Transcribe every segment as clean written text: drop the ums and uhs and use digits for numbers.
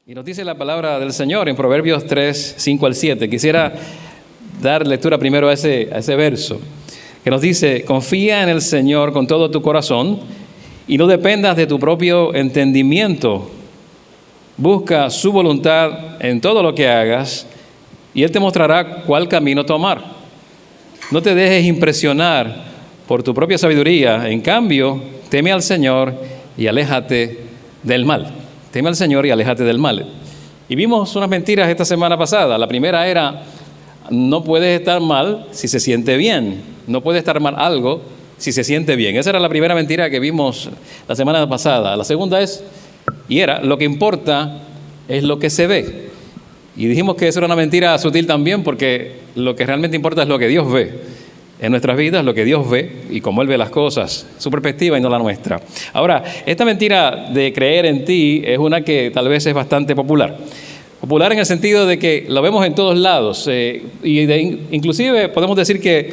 Y nos dice la palabra del Señor en Proverbios 3, 5 al 7. Quisiera dar lectura primero a ese verso, que nos dice: confía en el Señor con todo tu corazón y no dependas de tu propio entendimiento. Busca su voluntad en todo lo que hagas y Él te mostrará cuál camino tomar. No te dejes impresionar por tu propia sabiduría. En cambio, teme al Señor y aléjate del mal. Teme al Señor y aléjate del mal. Y vimos unas mentiras esta semana pasada. La primera era: no puedes estar mal si se siente bien. No puede estar mal algo si se siente bien. Esa era la primera mentira que vimos la semana pasada. La segunda era: lo que importa es lo que se ve. Y dijimos que eso era una mentira sutil también, porque lo que realmente importa es lo que Dios ve en nuestras vidas, lo que Dios ve y cómo Él ve las cosas, su perspectiva y no la nuestra. Ahora, esta mentira de creer en ti es una que tal vez es bastante popular. Popular en el sentido de que lo vemos en todos lados, inclusive podemos decir que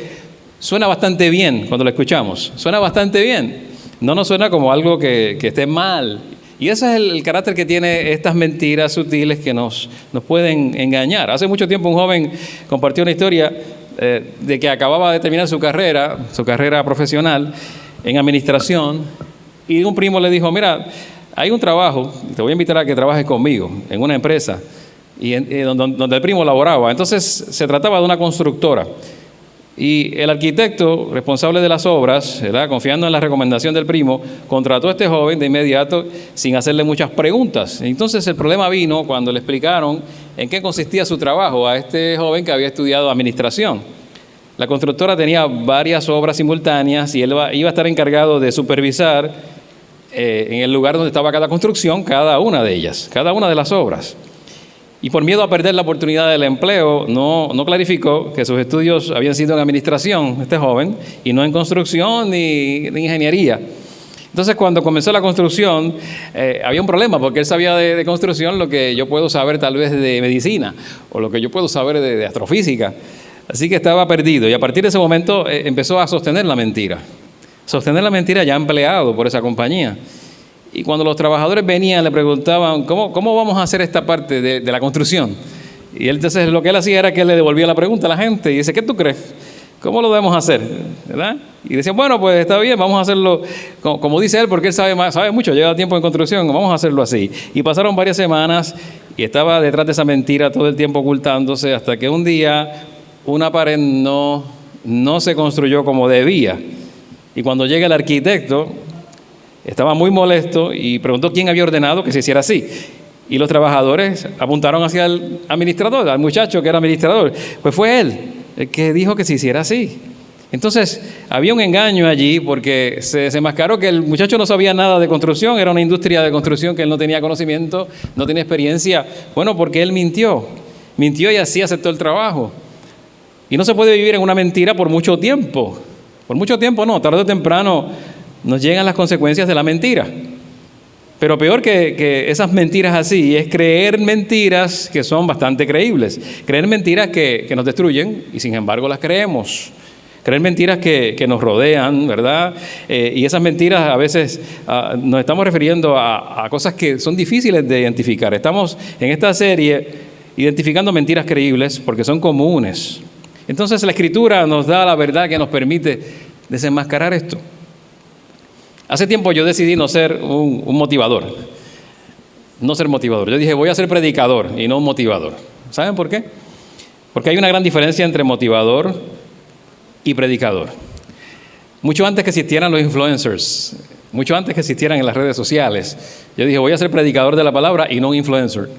suena bastante bien cuando lo escuchamos. Suena bastante bien, no nos suena como algo que esté mal. Y ese es el carácter que tiene estas mentiras sutiles que nos pueden engañar. Hace mucho tiempo un joven compartió una historia de que acababa de terminar su carrera profesional en administración, y un primo le dijo: mira, hay un trabajo, te voy a invitar a que trabajes conmigo en una empresa, y donde el primo laboraba. Entonces se trataba de una constructora. Y el arquitecto responsable de las obras, ¿verdad?, confiando en la recomendación del primo, contrató a este joven de inmediato sin hacerle muchas preguntas. Entonces el problema vino cuando le explicaron en qué consistía su trabajo a este joven que había estudiado administración. La constructora tenía varias obras simultáneas y él iba a estar encargado de supervisar en el lugar donde estaba cada construcción, cada una de ellas, cada una de las obras. Y por miedo a perder la oportunidad del empleo, no clarificó que sus estudios habían sido en administración, este joven, y no en construcción ni ingeniería. Entonces, cuando comenzó la construcción, había un problema, porque él sabía de construcción lo que yo puedo saber tal vez de medicina, o lo que yo puedo saber de astrofísica. Así que estaba perdido, y a partir de ese momento empezó a sostener la mentira ya empleado por esa compañía. Y cuando los trabajadores venían, le preguntaban: ¿cómo vamos a hacer esta parte de la construcción? Y él, entonces, lo que él hacía era que le devolvía la pregunta a la gente y dice: ¿qué tú crees? ¿Cómo lo debemos hacer? ¿Verdad? Y decían: bueno, pues está bien, vamos a hacerlo como dice él, porque él sabe mucho, lleva tiempo en construcción, vamos a hacerlo así. Y pasaron varias semanas y estaba detrás de esa mentira todo el tiempo ocultándose, hasta que un día una pared no se construyó como debía. Y cuando llega el arquitecto, estaba muy molesto y preguntó quién había ordenado que se hiciera así. Y los trabajadores apuntaron hacia el administrador, al muchacho que era administrador. Pues fue él el que dijo que se hiciera así. Entonces, había un engaño allí, porque se desenmascaró que el muchacho no sabía nada de construcción. Era una industria de construcción que él no tenía conocimiento, no tenía experiencia. Bueno, porque él mintió y así aceptó el trabajo. Y no se puede vivir en una mentira por mucho tiempo. Por mucho tiempo no, tarde o temprano nos llegan las consecuencias de la mentira. Pero peor que esas mentiras así es creer mentiras que son bastante creíbles. Creer mentiras que nos destruyen y sin embargo las creemos. Creer mentiras que nos rodean, ¿verdad? Y esas mentiras a veces nos estamos refiriendo a cosas que son difíciles de identificar. Estamos en esta serie identificando mentiras creíbles porque son comunes. Entonces la Escritura nos da la verdad que nos permite desenmascarar esto. Hace tiempo yo decidí no ser un motivador. No ser motivador. Yo dije: voy a ser predicador y no un motivador. ¿Saben por qué? Porque hay una gran diferencia entre motivador y predicador. Mucho antes que existieran los influencers, mucho antes que existieran en las redes sociales, yo dije: voy a ser predicador de la palabra y no un influencer.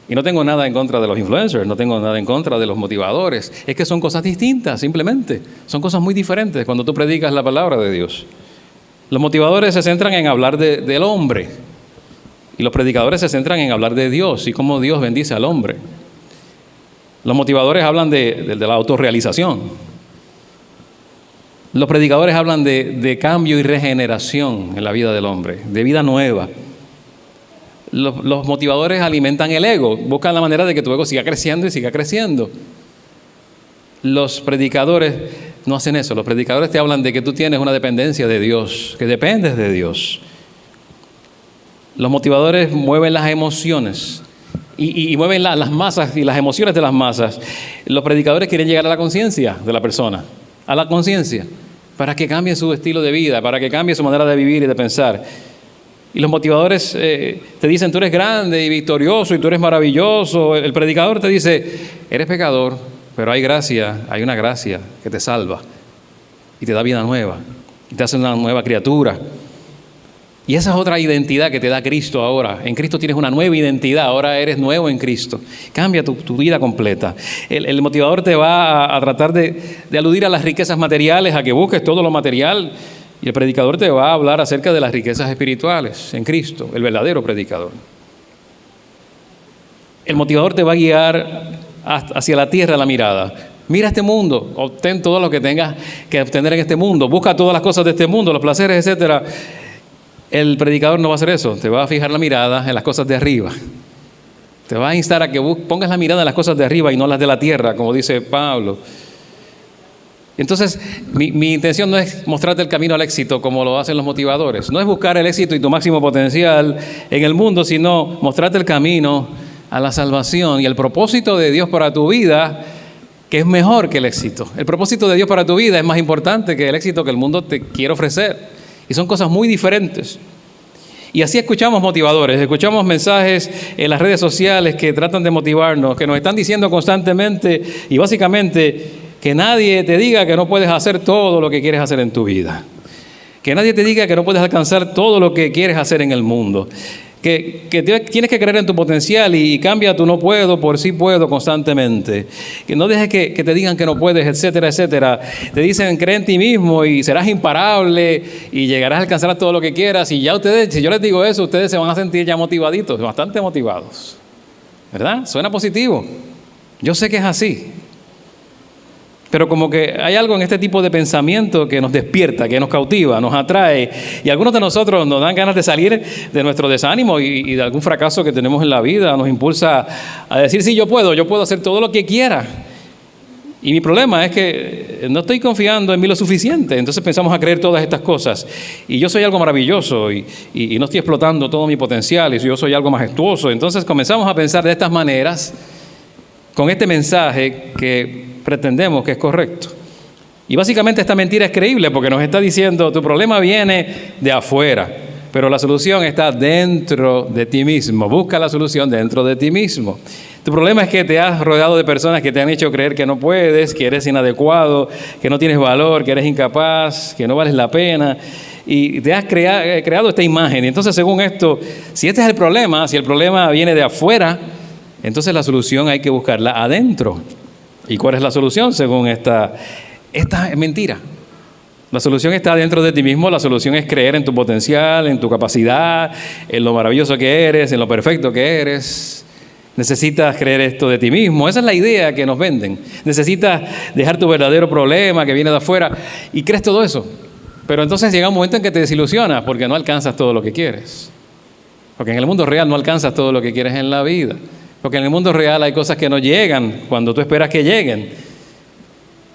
Y no tengo nada en contra de los influencers, no tengo nada en contra de los motivadores. Es que son cosas distintas, simplemente. Son cosas muy diferentes cuando tú predicas la palabra de Dios. Los motivadores se centran en hablar del hombre, y los predicadores se centran en hablar de Dios y cómo Dios bendice al hombre. Los motivadores hablan de la autorrealización. Los predicadores hablan de cambio y regeneración en la vida del hombre, de vida nueva. Los motivadores alimentan el ego, buscan la manera de que tu ego siga creciendo y siga creciendo. Los predicadores no hacen eso. Los predicadores te hablan de que tú tienes una dependencia de Dios, que dependes de Dios. Los motivadores mueven las emociones y mueven las masas y las emociones de las masas. Los predicadores quieren llegar a la conciencia de la persona, a la conciencia, para que cambie su estilo de vida, para que cambie su manera de vivir y de pensar. Y los motivadores te dicen, tú eres grande y victorioso y tú eres maravilloso. El predicador te dice, eres pecador, pero hay gracia, hay una gracia que te salva y te da vida nueva, y te hace una nueva criatura. Y esa es otra identidad que te da Cristo ahora. En Cristo tienes una nueva identidad, ahora eres nuevo en Cristo. Cambia tu vida completa. El motivador te va a tratar de aludir a las riquezas materiales, a que busques todo lo material. Y el predicador te va a hablar acerca de las riquezas espirituales en Cristo, el verdadero predicador. El motivador te va a guiar hacia la tierra la mirada. Mira este mundo, obtén todo lo que tengas que obtener en este mundo, busca todas las cosas de este mundo, los placeres, etcétera. El predicador no va a hacer eso, te va a fijar la mirada en las cosas de arriba. Te va a instar a que pongas la mirada en las cosas de arriba y no las de la tierra, como dice Pablo. Entonces, mi intención no es mostrarte el camino al éxito como lo hacen los motivadores. No es buscar el éxito y tu máximo potencial en el mundo, sino mostrarte el camino a la salvación y el propósito de Dios para tu vida, que es mejor que el éxito. El propósito de Dios para tu vida es más importante que el éxito que el mundo te quiere ofrecer. Y son cosas muy diferentes. Y así escuchamos motivadores, escuchamos mensajes en las redes sociales que tratan de motivarnos, que nos están diciendo constantemente y básicamente que nadie te diga que no puedes hacer todo lo que quieres hacer en tu vida. Que nadie te diga que no puedes alcanzar todo lo que quieres hacer en el mundo. Que tienes que creer en tu potencial y cambia tu no puedo por sí puedo constantemente. Que no dejes que te digan que no puedes, etcétera, etcétera. Te dicen cree en ti mismo y serás imparable y llegarás a alcanzar todo lo que quieras. Y ya ustedes, si yo les digo eso, ustedes se van a sentir ya motivaditos, bastante motivados. ¿Verdad? Suena positivo. Yo sé que es así. Pero como que hay algo en este tipo de pensamiento que nos despierta, que nos cautiva, nos atrae. Y algunos de nosotros nos dan ganas de salir de nuestro desánimo y de algún fracaso que tenemos en la vida. Nos impulsa a decir, sí, yo puedo hacer todo lo que quiera. Y mi problema es que no estoy confiando en mí lo suficiente. Entonces pensamos a creer todas estas cosas. Y yo soy algo maravilloso y no estoy explotando todo mi potencial. Y yo soy algo majestuoso. Entonces comenzamos a pensar de estas maneras con este mensaje que pretendemos que es correcto. Y básicamente esta mentira es creíble porque nos está diciendo tu problema viene de afuera, pero la solución está dentro de ti mismo. Busca la solución dentro de ti mismo. Tu problema es que te has rodeado de personas que te han hecho creer que no puedes, que eres inadecuado, que no tienes valor, que eres incapaz, que no vales la pena. Y te has creado esta imagen. Y entonces, según esto, si este es el problema, si el problema viene de afuera, entonces la solución hay que buscarla adentro. ¿Y cuál es la solución según esta mentira? La solución está dentro de ti mismo, la solución es creer en tu potencial, en tu capacidad, en lo maravilloso que eres, en lo perfecto que eres. Necesitas creer esto de ti mismo, esa es la idea que nos venden. Necesitas dejar tu verdadero problema que viene de afuera y crees todo eso. Pero entonces llega un momento en que te desilusionas porque no alcanzas todo lo que quieres. Porque en el mundo real no alcanzas todo lo que quieres en la vida. Porque en el mundo real hay cosas que no llegan cuando tú esperas que lleguen.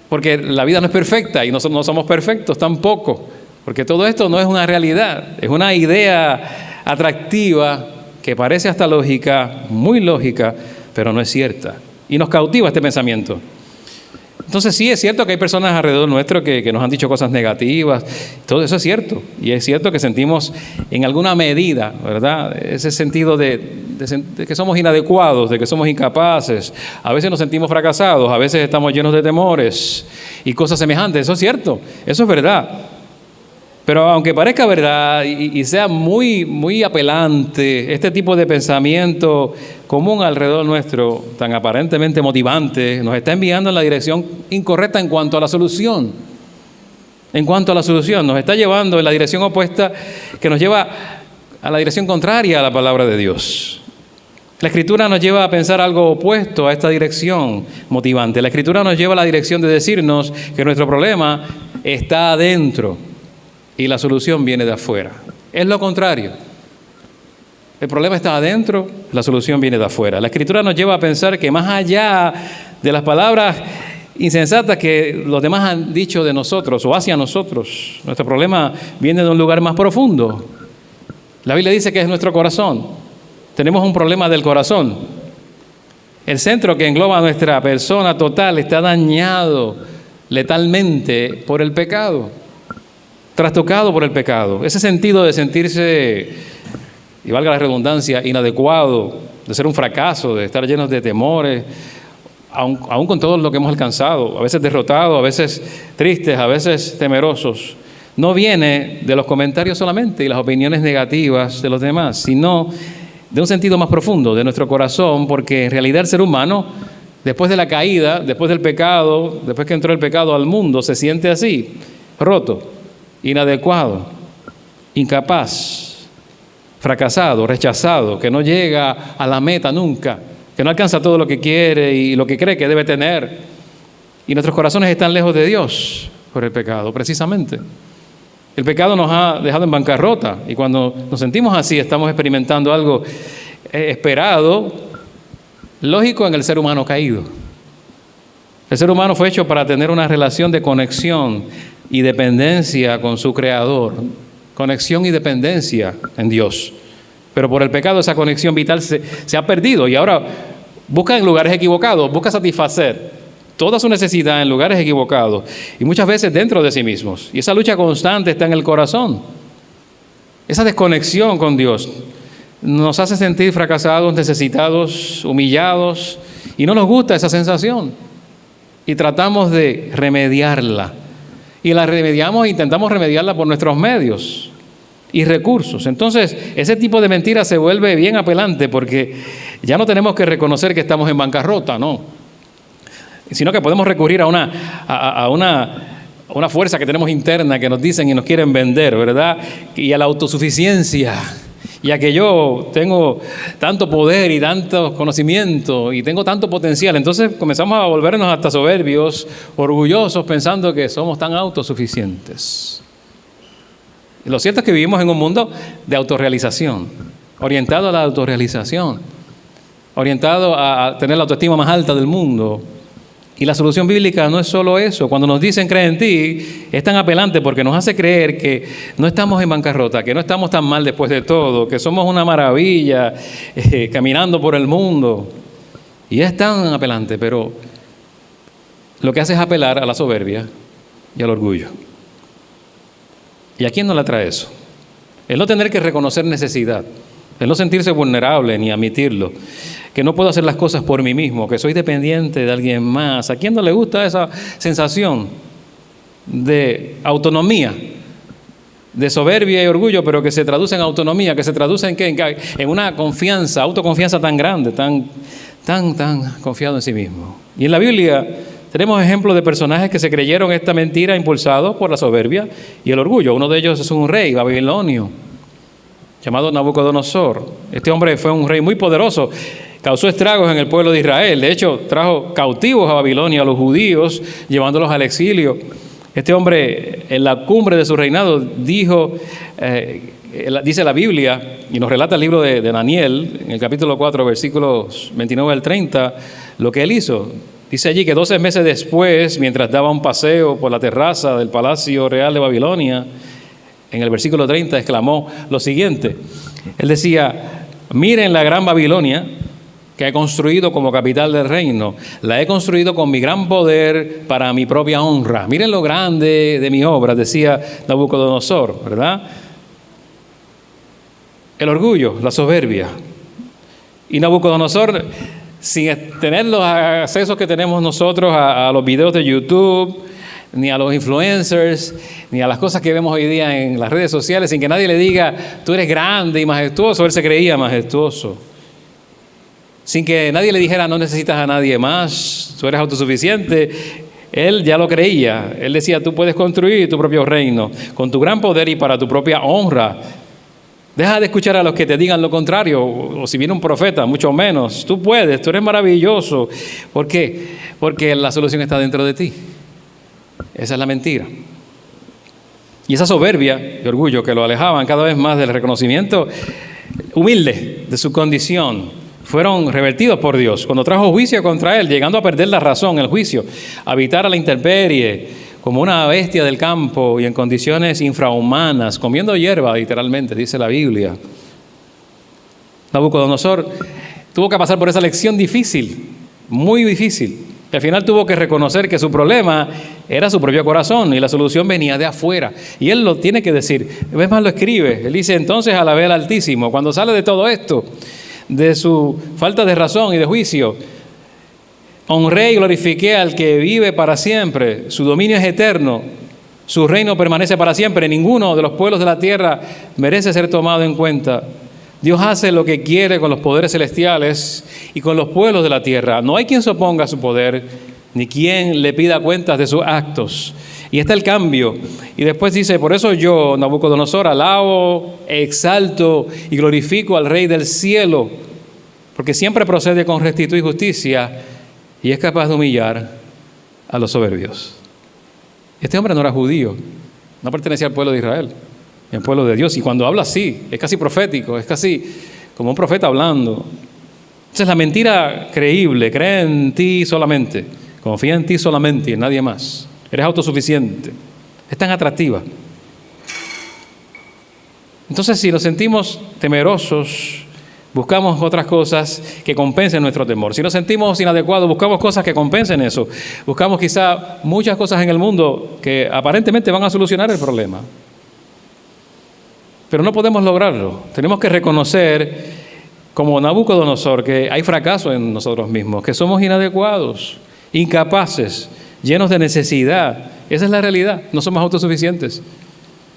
Porque la vida no es perfecta y no somos perfectos tampoco. Porque todo esto no es una realidad, es una idea atractiva que parece hasta lógica, muy lógica, pero no es cierta. Y nos cautiva este pensamiento. Entonces sí es cierto que hay personas alrededor nuestro que nos han dicho cosas negativas, todo eso es cierto, y es cierto que sentimos en alguna medida, ¿verdad?, ese sentido de que somos inadecuados, de que somos incapaces, a veces nos sentimos fracasados, a veces estamos llenos de temores y cosas semejantes, eso es cierto, eso es verdad. Pero aunque parezca verdad y sea muy, muy apelante, este tipo de pensamiento común alrededor nuestro, tan aparentemente motivante, nos está enviando en la dirección incorrecta en cuanto a la solución. En cuanto a la solución, nos está llevando en la dirección opuesta, que nos lleva a la dirección contraria a la palabra de Dios. La Escritura nos lleva a pensar algo opuesto a esta dirección motivante. La Escritura nos lleva a la dirección de decirnos que nuestro problema está adentro y la solución viene de afuera. Es lo contrario. El problema está adentro, la solución viene de afuera. La Escritura nos lleva a pensar que más allá de las palabras insensatas que los demás han dicho de nosotros o hacia nosotros, nuestro problema viene de un lugar más profundo. La Biblia dice que es nuestro corazón. Tenemos un problema del corazón. El centro que engloba a nuestra persona total está dañado letalmente por el pecado, trastocado por el pecado. Ese sentido de sentirse, y valga la redundancia, inadecuado, de ser un fracaso, de estar llenos de temores, aún con todo lo que hemos alcanzado, a veces derrotados, a veces tristes, a veces temerosos, no viene de los comentarios solamente y las opiniones negativas de los demás, sino de un sentido más profundo de nuestro corazón, porque en realidad el ser humano, después de la caída, después del pecado, después que entró el pecado al mundo, se siente así, roto, inadecuado, incapaz, fracasado, rechazado, que no llega a la meta nunca, que no alcanza todo lo que quiere y lo que cree que debe tener. Y nuestros corazones están lejos de Dios por el pecado, precisamente. El pecado nos ha dejado en bancarrota y cuando nos sentimos así estamos experimentando algo esperado, lógico en el ser humano caído. El ser humano fue hecho para tener una relación de conexión y dependencia con su Creador, conexión y dependencia en Dios. Pero por el pecado esa conexión vital se ha perdido y ahora busca en lugares equivocados, busca satisfacer toda su necesidad en lugares equivocados y muchas veces dentro de sí mismos. Y esa lucha constante está en el corazón. Esa desconexión con Dios nos hace sentir fracasados, necesitados, humillados y no nos gusta esa sensación. Y tratamos de remediarla. Y la remediamos e intentamos remediarla por nuestros medios y recursos. Entonces, ese tipo de mentira se vuelve bien apelante porque ya no tenemos que reconocer que estamos en bancarrota, no. Sino que podemos recurrir a una fuerza que tenemos interna que nos dicen y nos quieren vender, ¿verdad? Y a la autosuficiencia, y a que yo tengo tanto poder y tanto conocimiento y tengo tanto potencial. Entonces comenzamos a volvernos hasta soberbios, orgullosos, pensando que somos tan autosuficientes. Y lo cierto es que vivimos en un mundo de autorrealización, orientado a la autorrealización, orientado a tener la autoestima más alta del mundo. Y la solución bíblica no es solo eso. Cuando nos dicen cree en ti, es tan apelante porque nos hace creer que no estamos en bancarrota, que no estamos tan mal después de todo, que somos una maravilla caminando por el mundo. Y es tan apelante, pero lo que hace es apelar a la soberbia y al orgullo. ¿Y a quién no le atrae eso? El no tener que reconocer necesidad, el no sentirse vulnerable ni admitirlo, que no puedo hacer las cosas por mí mismo, que soy dependiente de alguien más. ¿A quién no le gusta esa sensación de autonomía, de soberbia y orgullo, pero que se traduce en autonomía, que se traduce en una confianza, autoconfianza tan grande, tan confiado en sí mismo? Y en la Biblia tenemos ejemplos de personajes que se creyeron esta mentira impulsados por la soberbia y el orgullo. Uno de ellos es un rey babilonio llamado Nabucodonosor. Este hombre fue un rey muy poderoso, causó estragos en el pueblo de Israel. De hecho, trajo cautivos a Babilonia a los judíos, llevándolos al exilio. Este hombre, en la cumbre de su reinado, dice la Biblia, y nos relata el libro de Daniel, en el capítulo 4, versículos 29 al 30, lo que él hizo. Dice allí que 12 meses después, mientras daba un paseo por la terraza del Palacio Real de Babilonia, en el versículo 30 exclamó lo siguiente. Él decía: miren la gran Babilonia que he construido como capital del reino. La he construido con mi gran poder para mi propia honra. Miren lo grande de mi obra, decía Nabucodonosor, ¿verdad? El orgullo, la soberbia. Y Nabucodonosor, sin tener los accesos que tenemos nosotros a los videos de YouTube, ni a los influencers, ni a las cosas que vemos hoy día en las redes sociales, sin que nadie le diga, tú eres grande y majestuoso, él se creía majestuoso. Sin que nadie le dijera, no necesitas a nadie más, tú eres autosuficiente, él ya lo creía. Él decía, tú puedes construir tu propio reino con tu gran poder y para tu propia honra. Deja de escuchar a los que te digan lo contrario, o si viene un profeta, mucho menos. Tú puedes, tú eres maravilloso. ¿Por qué? Porque la solución está dentro de ti. Esa es la mentira. Y esa soberbia y orgullo que lo alejaban cada vez más del reconocimiento humilde de su condición, fueron revertidos por Dios cuando trajo juicio contra él, llegando a perder la razón, el juicio, a habitar a la intemperie como una bestia del campo y en condiciones infrahumanas, comiendo hierba, literalmente, dice la Biblia. Nabucodonosor tuvo que pasar por esa lección difícil muy difícil. Al final tuvo que reconocer que su problema era su propio corazón y la solución venía de afuera. Y él lo tiene que decir. Es más, lo escribe. Él dice, entonces alabé al Altísimo. Cuando sale de todo esto, de su falta de razón y de juicio, honré y glorifiqué al que vive para siempre. Su dominio es eterno. Su reino permanece para siempre. Ninguno de los pueblos de la tierra merece ser tomado en cuenta. Dios hace lo que quiere con los poderes celestiales y con los pueblos de la tierra. No hay quien se oponga a su poder, ni quien le pida cuentas de sus actos. Y está el cambio. Y después dice, por eso yo, Nabucodonosor, alabo, exalto y glorifico al Rey del cielo, porque siempre procede con rectitud y justicia y es capaz de humillar a los soberbios. Este hombre no era judío, no pertenecía al pueblo de Israel, el pueblo de Dios. Y cuando habla así, es casi profético, es casi como un profeta hablando. Entonces la mentira creíble, cree en ti solamente, confía en ti solamente y en nadie más. Eres autosuficiente. Es tan atractiva. Entonces si nos sentimos temerosos, buscamos otras cosas que compensen nuestro temor. Si nos sentimos inadecuados, buscamos cosas que compensen eso. Buscamos quizá muchas cosas en el mundo que aparentemente van a solucionar el problema. Pero no podemos lograrlo. Tenemos que reconocer, como Nabucodonosor, que hay fracaso en nosotros mismos, que somos inadecuados, incapaces, llenos de necesidad. Esa es la realidad. No somos autosuficientes.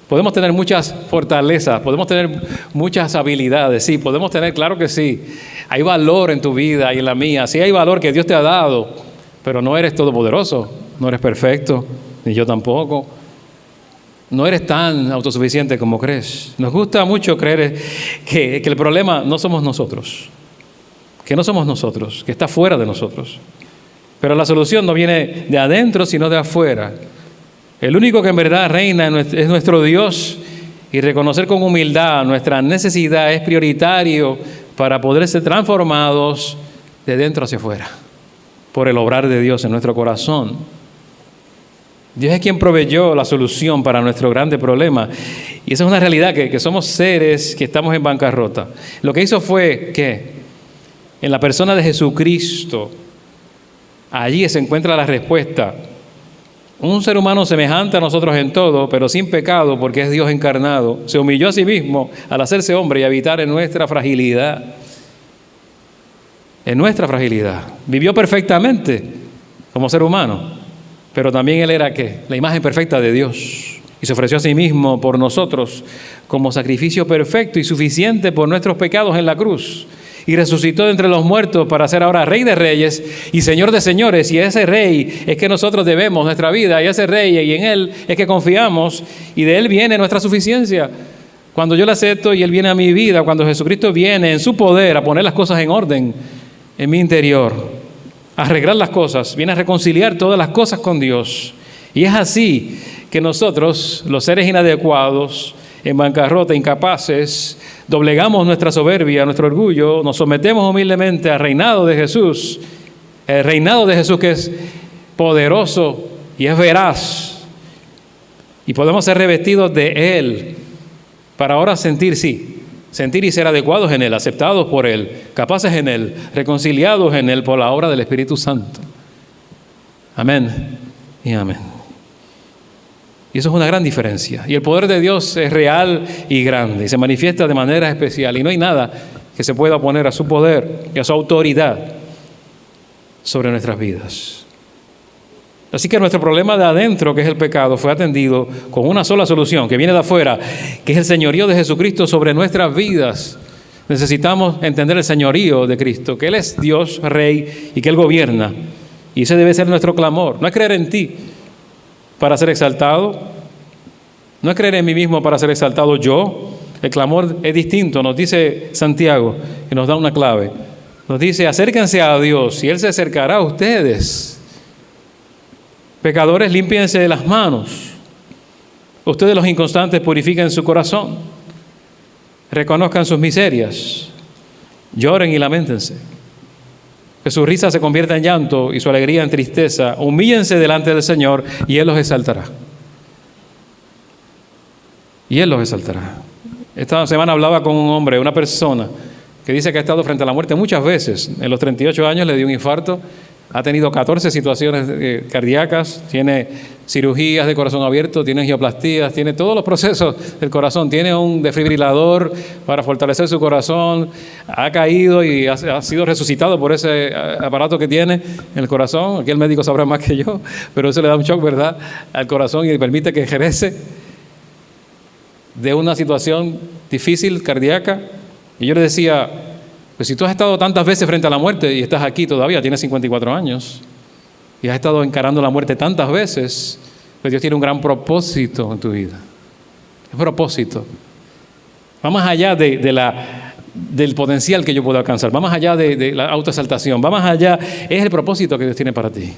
Podemos tener muchas fortalezas, podemos tener muchas habilidades, sí, podemos tener, claro que sí. Hay valor en tu vida y en la mía, sí hay valor que Dios te ha dado, pero no eres todopoderoso, no eres perfecto, ni yo tampoco. No eres tan autosuficiente como crees. Nos gusta mucho creer que el problema no somos nosotros, que no somos nosotros, que está fuera de nosotros. Pero la solución no viene de adentro, sino de afuera. El único que en verdad reina es nuestro Dios, y reconocer con humildad nuestra necesidad es prioritario para poder ser transformados de dentro hacia afuera por el obrar de Dios en nuestro corazón. Dios es quien proveyó la solución para nuestro grande problema, y esa es una realidad, que somos seres que estamos en bancarrota. Lo que hizo fue que en la persona de Jesucristo, allí se encuentra la respuesta. Un ser humano semejante a nosotros en todo, pero sin pecado, porque es Dios encarnado, se humilló a sí mismo al hacerse hombre y habitar en nuestra fragilidad. En nuestra fragilidad. Vivió perfectamente como ser humano, pero también Él era, ¿qué? La imagen perfecta de Dios. Y se ofreció a sí mismo por nosotros como sacrificio perfecto y suficiente por nuestros pecados en la cruz. Y resucitó de entre los muertos para ser ahora Rey de Reyes y Señor de Señores. Y a ese Rey es que nosotros debemos nuestra vida, y a ese Rey, y en Él es que confiamos, y de Él viene nuestra suficiencia. Cuando yo le acepto y Él viene a mi vida, cuando Jesucristo viene en su poder a poner las cosas en orden en mi interior, a arreglar las cosas, viene a reconciliar todas las cosas con Dios. Y es así que nosotros, los seres inadecuados, en bancarrota, incapaces, doblegamos nuestra soberbia, nuestro orgullo, nos sometemos humildemente al reinado de Jesús, el reinado de Jesús que es poderoso y es veraz, y podemos ser revestidos de Él para ahora sentir y ser adecuados en Él, aceptados por Él, capaces en Él, reconciliados en Él por la obra del Espíritu Santo. Amén y amén. Y eso es una gran diferencia. Y el poder de Dios es real y grande, y se manifiesta de manera especial. Y no hay nada que se pueda oponer a su poder y a su autoridad sobre nuestras vidas. Así que nuestro problema de adentro, que es el pecado, fue atendido con una sola solución, que viene de afuera, que es el señorío de Jesucristo sobre nuestras vidas. Necesitamos entender el señorío de Cristo, que Él es Dios, Rey, y que Él gobierna. Y ese debe ser nuestro clamor. No es creer en ti para ser exaltado, no es creer en mí mismo para ser exaltado yo. El clamor es distinto, nos dice Santiago, y nos da una clave. Nos dice, acérquense a Dios y Él se acercará a ustedes. Pecadores, límpiense de las manos. Ustedes los inconstantes purifiquen su corazón. Reconozcan sus miserias. Lloren y lamentense. Que su risa se convierta en llanto y su alegría en tristeza. Humíllense delante del Señor y Él los exaltará. Y Él los exaltará. Esta semana hablaba con un hombre, una persona, que dice que ha estado frente a la muerte muchas veces. En los 38 años le dio un infarto, ha tenido 14 situaciones cardíacas, tiene cirugías de corazón abierto, tiene angioplastías, tiene todos los procesos del corazón, tiene un desfibrilador para fortalecer su corazón, ha caído y ha sido resucitado por ese aparato que tiene en el corazón. Aquí el médico sabrá más que yo, pero eso le da un shock, ¿verdad?, al corazón y le permite que ejerce de una situación difícil cardíaca. Y yo le decía, pues si tú has estado tantas veces frente a la muerte y estás aquí todavía, tienes 54 años, y has estado encarando la muerte tantas veces, pues Dios tiene un gran propósito en tu vida. Un propósito. Va más allá del potencial que yo puedo alcanzar, va más allá de la autoexaltación, va más allá, es el propósito que Dios tiene para ti.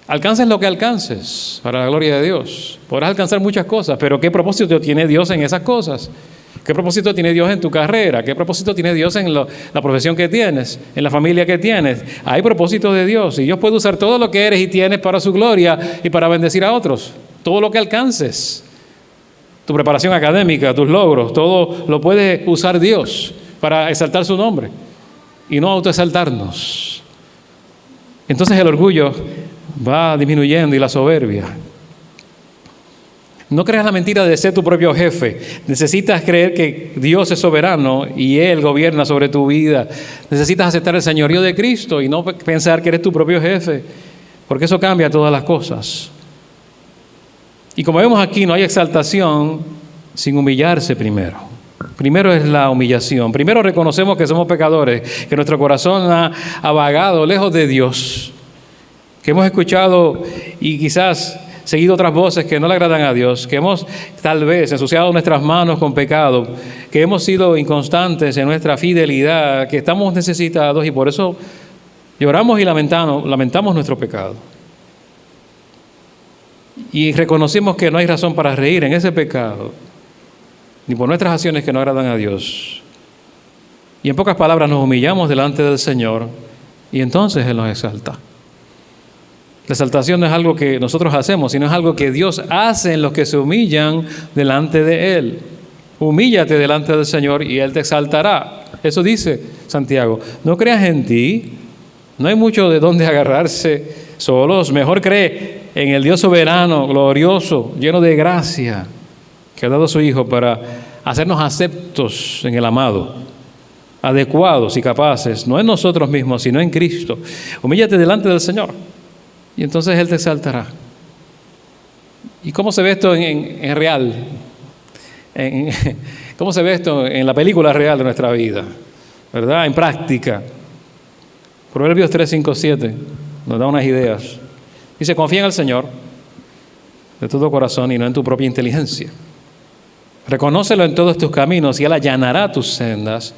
Alcances lo que alcances, para la gloria de Dios. Podrás alcanzar muchas cosas, pero ¿qué propósito tiene Dios en esas cosas? ¿Qué propósito tiene Dios en tu carrera? ¿Qué propósito tiene Dios en la profesión que tienes, en la familia que tienes? Hay propósito de Dios y Dios puede usar todo lo que eres y tienes para su gloria y para bendecir a otros. Todo lo que alcances, tu preparación académica, tus logros, todo lo puede usar Dios para exaltar su nombre y no autoexaltarnos. Entonces el orgullo va disminuyendo y la soberbia. No creas la mentira de ser tu propio jefe. Necesitas creer que Dios es soberano y Él gobierna sobre tu vida. Necesitas aceptar el señorío de Cristo y no pensar que eres tu propio jefe, porque eso cambia todas las cosas. Y como vemos aquí, no hay exaltación sin humillarse primero. Primero es la humillación. Primero reconocemos que somos pecadores, que nuestro corazón ha vagado lejos de Dios, que hemos escuchado y quizás seguido otras voces que no le agradan a Dios, que hemos tal vez ensuciado nuestras manos con pecado, que hemos sido inconstantes en nuestra fidelidad, que estamos necesitados y por eso lloramos y lamentamos nuestro pecado. Y reconocemos que no hay razón para reír en ese pecado, ni por nuestras acciones que no agradan a Dios. Y en pocas palabras nos humillamos delante del Señor y entonces Él nos exalta. La exaltación no es algo que nosotros hacemos, sino es algo que Dios hace en los que se humillan delante de Él. Humíllate delante del Señor y Él te exaltará. Eso dice Santiago. No creas en ti, no hay mucho de dónde agarrarse solos. Mejor cree en el Dios soberano, glorioso, lleno de gracia, que ha dado a su Hijo para hacernos aceptos en el amado, adecuados y capaces, no en nosotros mismos, sino en Cristo. Humíllate delante del Señor. Y entonces Él te exaltará. ¿Y cómo se ve esto en real? ¿Cómo se ve esto en la película real de nuestra vida? ¿Verdad? En práctica. Proverbios 3, 5, 7 nos da unas ideas. Dice, confía en el Señor de todo corazón y no en tu propia inteligencia. Reconócelo en todos tus caminos y Él allanará tus sendas.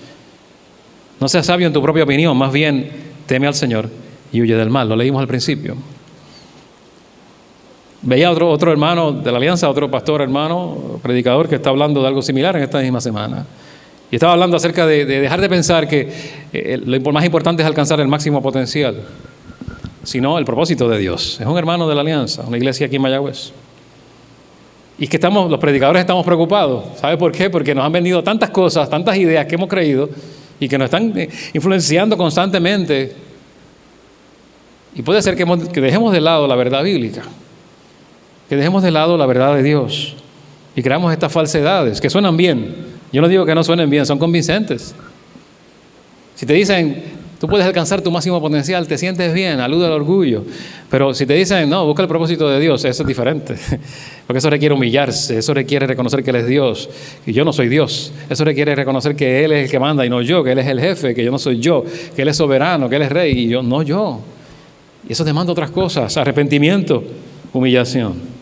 No seas sabio en tu propia opinión, más bien teme al Señor y huye del mal. Lo leímos al principio. Veía otro hermano de la Alianza, otro pastor hermano, predicador, que está hablando de algo similar en esta misma semana. Y estaba hablando acerca de dejar de pensar que lo más importante es alcanzar el máximo potencial, sino el propósito de Dios. Es un hermano de la Alianza, una iglesia aquí en Mayagüez. Y que los predicadores estamos preocupados. ¿Sabe por qué? Porque nos han vendido tantas cosas, tantas ideas que hemos creído y que nos están influenciando constantemente. Y puede ser que dejemos de lado la verdad bíblica, que dejemos de lado la verdad de Dios y creamos estas falsedades que suenan bien. Yo no digo que no suenen bien, son convincentes. Si te dicen, tú puedes alcanzar tu máximo potencial, te sientes bien, alude al orgullo. Pero si te dicen, no, busca el propósito de Dios, eso es diferente. Porque eso requiere humillarse, eso requiere reconocer que Él es Dios y yo no soy Dios. Eso requiere reconocer que Él es el que manda y no yo, que Él es el jefe, que yo no soy yo, que Él es soberano, que Él es rey y yo no yo. Y eso demanda otras cosas, arrepentimiento, humillación.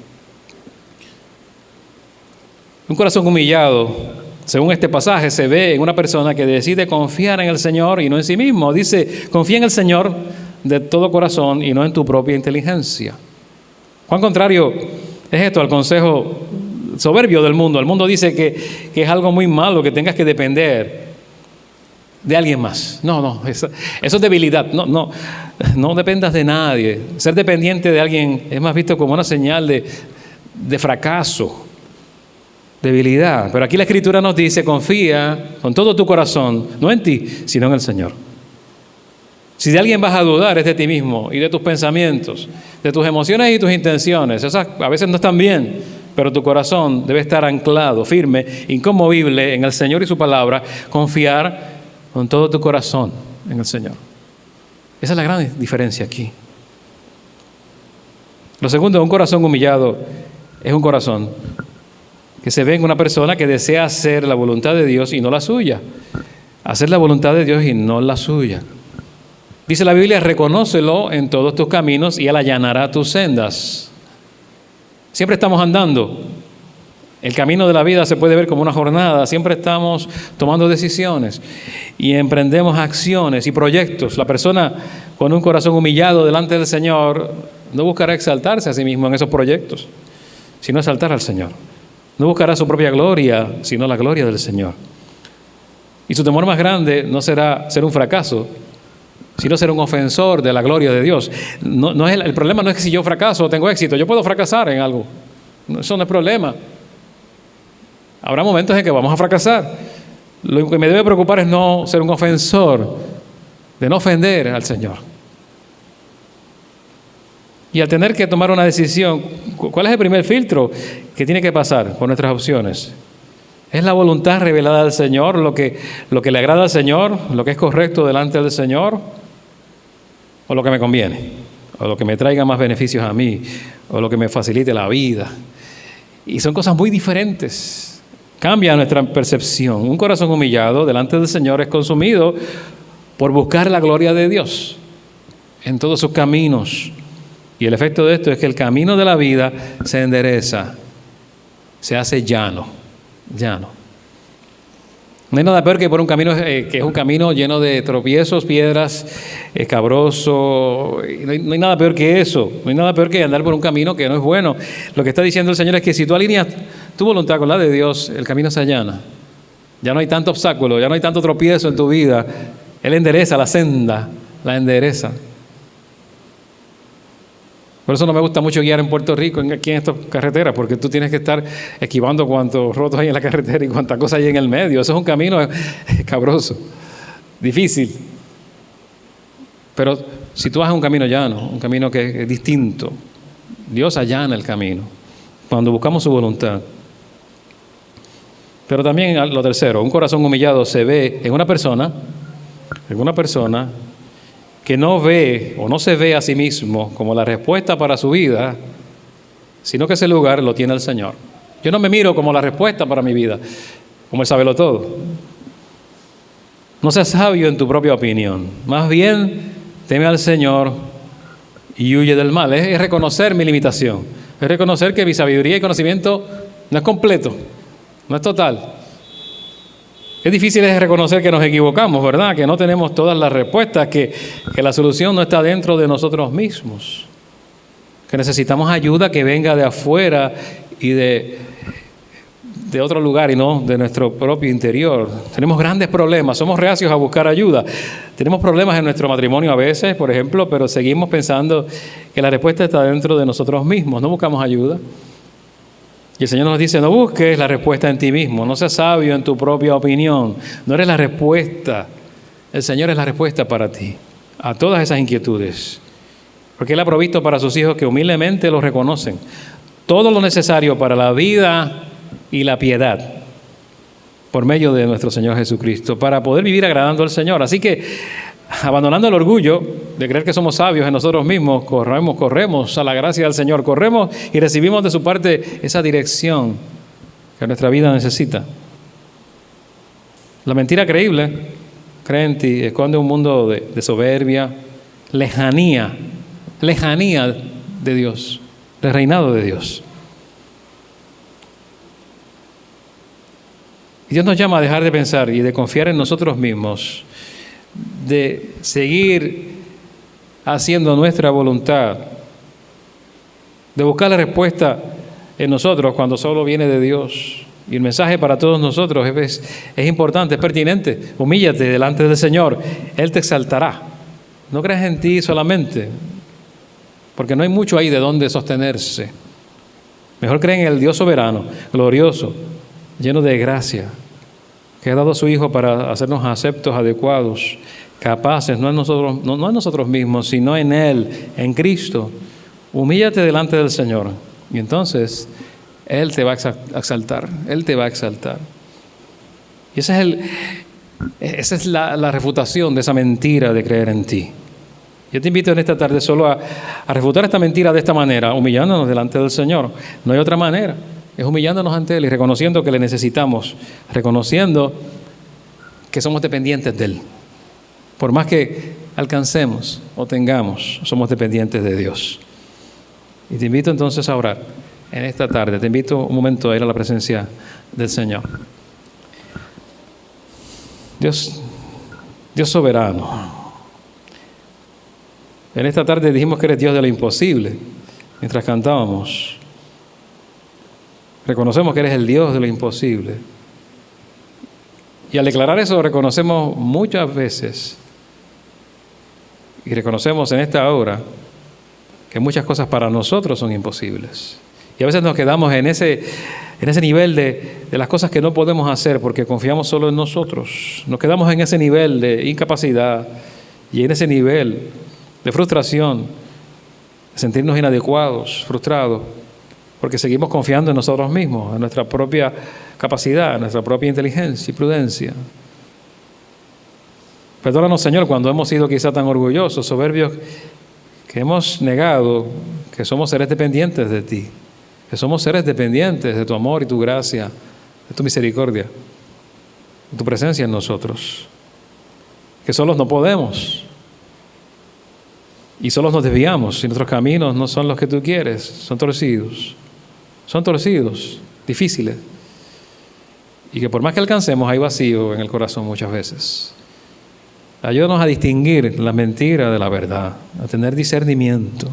Un corazón humillado, según este pasaje, se ve en una persona que decide confiar en el Señor y no en sí mismo. Dice, confía en el Señor de todo corazón y no en tu propia inteligencia. Cuán contrario es esto al consejo soberbio del mundo. El mundo dice que es algo muy malo que tengas que depender de alguien más. No, eso es debilidad. No dependas de nadie. Ser dependiente de alguien es más visto como una señal de fracaso. debilidad. Pero aquí la Escritura nos dice, confía con todo tu corazón, no en ti, sino en el Señor. Si de alguien vas a dudar, es de ti mismo y de tus pensamientos, de tus emociones y tus intenciones. Esas a veces no están bien, pero tu corazón debe estar anclado, firme, inconmovible en el Señor y su palabra. Confiar con todo tu corazón en el Señor. Esa es la gran diferencia aquí. Lo segundo, un corazón humillado es un corazón que se ve en una persona que desea hacer la voluntad de Dios y no la suya. Hacer la voluntad de Dios y no la suya. Dice la Biblia, reconócelo en todos tus caminos y Él allanará tus sendas. Siempre estamos andando. El camino de la vida se puede ver como una jornada. Siempre estamos tomando decisiones y emprendemos acciones y proyectos. La persona con un corazón humillado delante del Señor no buscará exaltarse a sí mismo en esos proyectos, sino exaltar al Señor. No buscará su propia gloria, sino la gloria del Señor. Y su temor más grande no será ser un fracaso, sino ser un ofensor de la gloria de Dios. No es el problema no es que si yo fracaso o tengo éxito. Yo puedo fracasar en algo. Eso no es problema. Habrá momentos en que vamos a fracasar. Lo que me debe preocupar es no ser un ofensor, de no ofender al Señor. Y al tener que tomar una decisión, ¿cuál es el primer filtro que tiene que pasar por nuestras opciones? ¿Es la voluntad revelada al Señor, lo que le agrada al Señor, lo que es correcto delante del Señor? ¿O lo que me conviene? ¿O lo que me traiga más beneficios a mí? ¿O lo que me facilite la vida? Y son cosas muy diferentes. Cambia nuestra percepción. Un corazón humillado delante del Señor es consumido por buscar la gloria de Dios en todos sus caminos. Y el efecto de esto es que el camino de la vida se endereza, se hace llano. No hay nada peor que por un camino que es un camino lleno de tropiezos, piedras, escabroso. No hay nada peor que eso. No hay nada peor que andar por un camino que no es bueno. Lo que está diciendo el Señor es que si tú alineas tu voluntad con la de Dios, el camino se allana. Ya no hay tanto obstáculo, ya no hay tanto tropiezo en tu vida. Él endereza la senda, la endereza. Por eso no me gusta mucho guiar en Puerto Rico, aquí en estas carreteras, porque tú tienes que estar esquivando cuantos rotos hay en la carretera y cuántas cosas hay en el medio. Eso es un camino escabroso, difícil. Pero si tú vas a un camino llano, un camino que es distinto, Dios allana el camino, cuando buscamos su voluntad. Pero también lo tercero, un corazón humillado se ve en una persona que no ve o no se ve a sí mismo como la respuesta para su vida, sino que ese lugar lo tiene el Señor. Yo no me miro como la respuesta para mi vida, como el sabelo todo. No seas sabio en tu propia opinión, más bien teme al Señor y huye del mal. Es reconocer mi limitación, es reconocer que mi sabiduría y conocimiento no es completo, no es total. Es difícil reconocer que nos equivocamos, ¿verdad? Que no tenemos todas las respuestas, que la solución no está dentro de nosotros mismos, que necesitamos ayuda que venga de afuera y de otro lugar y no de nuestro propio interior. Tenemos grandes problemas, somos reacios a buscar ayuda. Tenemos problemas en nuestro matrimonio a veces, por ejemplo, pero seguimos pensando que la respuesta está dentro de nosotros mismos, no buscamos ayuda. Y el Señor nos dice, no busques la respuesta en ti mismo, no seas sabio en tu propia opinión, no eres la respuesta, el Señor es la respuesta para ti, a todas esas inquietudes, porque Él ha provisto para sus hijos que humildemente lo reconocen, todo lo necesario para la vida y la piedad, por medio de nuestro Señor Jesucristo, para poder vivir agradando al Señor. Así que, abandonando el orgullo de creer que somos sabios en nosotros mismos, corremos a la gracia del Señor, corremos y recibimos de su parte esa dirección que nuestra vida necesita. La mentira creíble, cree en ti, esconde un mundo de soberbia, lejanía de Dios, del reinado de Dios. Y Dios nos llama a dejar de pensar y de confiar en nosotros mismos, de seguir haciendo nuestra voluntad, de buscar la respuesta en nosotros cuando solo viene de Dios. Y el mensaje para todos nosotros es importante, es pertinente. Humíllate delante del Señor, Él te exaltará. No creas en ti solamente, porque no hay mucho ahí de dónde sostenerse. Mejor cree en el Dios soberano, glorioso, lleno de gracia, que ha dado a su Hijo para hacernos aceptos, adecuados, capaces, no en nosotros mismos, sino en Él, en Cristo. Humíllate delante del Señor y entonces Él te va a exaltar, Él te va a exaltar. Y esa es la refutación de esa mentira de creer en ti. Yo te invito en esta tarde solo a refutar esta mentira de esta manera, humillándonos delante del Señor. No hay otra manera, es humillándonos ante Él y reconociendo que le necesitamos, reconociendo que somos dependientes de Él. Por más que alcancemos o tengamos, somos dependientes de Dios. Y te invito entonces a orar en esta tarde. Te invito un momento a ir a la presencia del Señor. Dios soberano. En esta tarde dijimos que eres Dios de lo imposible. Mientras cantábamos, reconocemos que eres el Dios de lo imposible. Y al declarar eso, reconocemos muchas veces, y reconocemos en esta hora, que muchas cosas para nosotros son imposibles. Y a veces nos quedamos en ese nivel de las cosas que no podemos hacer porque confiamos solo en nosotros. Nos quedamos en ese nivel de incapacidad y en ese nivel de frustración, de sentirnos inadecuados, frustrados, porque seguimos confiando en nosotros mismos, en nuestra propia capacidad, en nuestra propia inteligencia y prudencia. Perdónanos, Señor, cuando hemos sido quizá tan orgullosos, soberbios, que hemos negado que somos seres dependientes de ti, que somos seres dependientes de tu amor y tu gracia, de tu misericordia, de tu presencia en nosotros, que solos no podemos y solos nos desviamos y nuestros caminos no son los que tú quieres, son torcidos, difíciles, y que por más que alcancemos hay vacío en el corazón muchas veces. Ayúdanos a distinguir la mentira de la verdad, a tener discernimiento,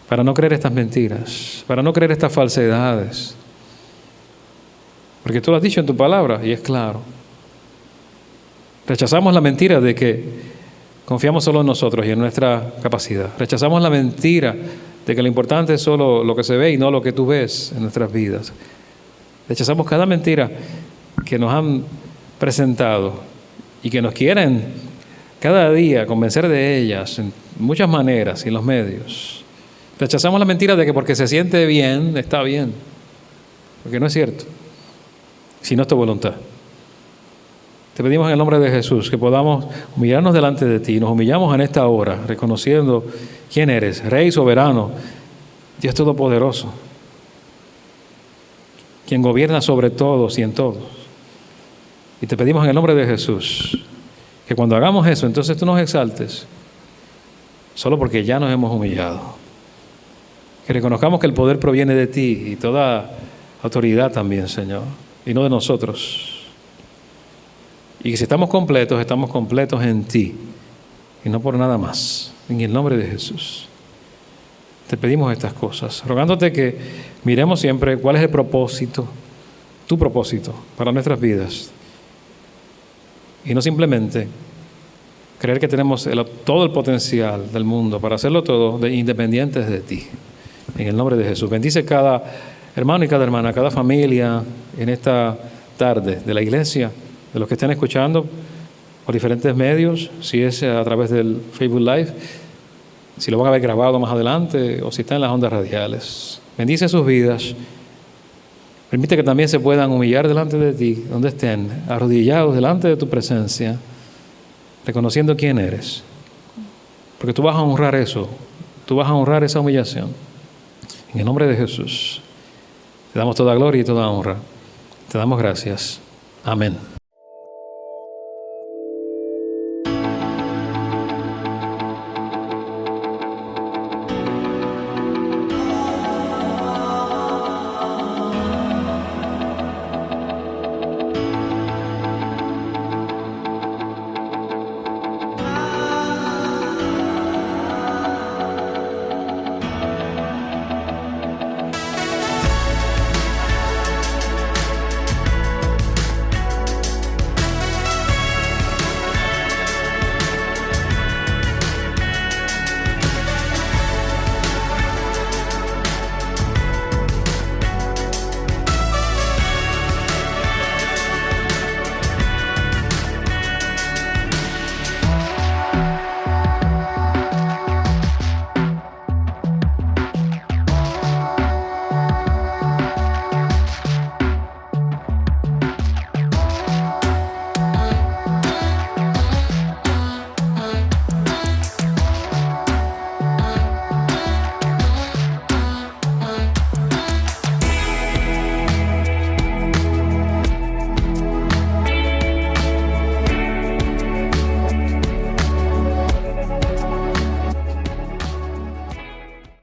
para no creer estas mentiras, para no creer estas falsedades. Porque tú lo has dicho en tu palabra y es claro. Rechazamos la mentira de que confiamos solo en nosotros y en nuestra capacidad. Rechazamos la mentira de que lo importante es solo lo que se ve y no lo que tú ves en nuestras vidas. Rechazamos cada mentira que nos han presentado y que nos quieren cada día convencer de ellas en muchas maneras y en los medios. Rechazamos la mentira de que porque se siente bien, está bien. Porque no es cierto. Si no es tu voluntad. Te pedimos en el nombre de Jesús que podamos humillarnos delante de ti. Nos humillamos en esta hora, reconociendo quién eres, Rey soberano, Dios todopoderoso, quien gobierna sobre todos y en todos. Y te pedimos en el nombre de Jesús que cuando hagamos eso, entonces tú nos exaltes, solo porque ya nos hemos humillado. Que reconozcamos que el poder proviene de ti y toda autoridad también, Señor, y no de nosotros. Y que si estamos completos en ti, y no por nada más. En el nombre de Jesús. Te pedimos estas cosas, rogándote que miremos siempre cuál es el propósito, tu propósito para nuestras vidas. Y no simplemente creer que tenemos todo el potencial del mundo para hacerlo todo independientes de ti. En el nombre de Jesús. Bendice cada hermano y cada hermana, cada familia en esta tarde de la iglesia, de los que estén escuchando por diferentes medios, si es a través del Facebook Live, si lo van a ver grabado más adelante o si está en las ondas radiales. Bendice sus vidas. Permite que también se puedan humillar delante de ti, donde estén, arrodillados delante de tu presencia, reconociendo quién eres. Porque tú vas a honrar eso, tú vas a honrar esa humillación. En el nombre de Jesús, te damos toda gloria y toda honra. Te damos gracias. Amén.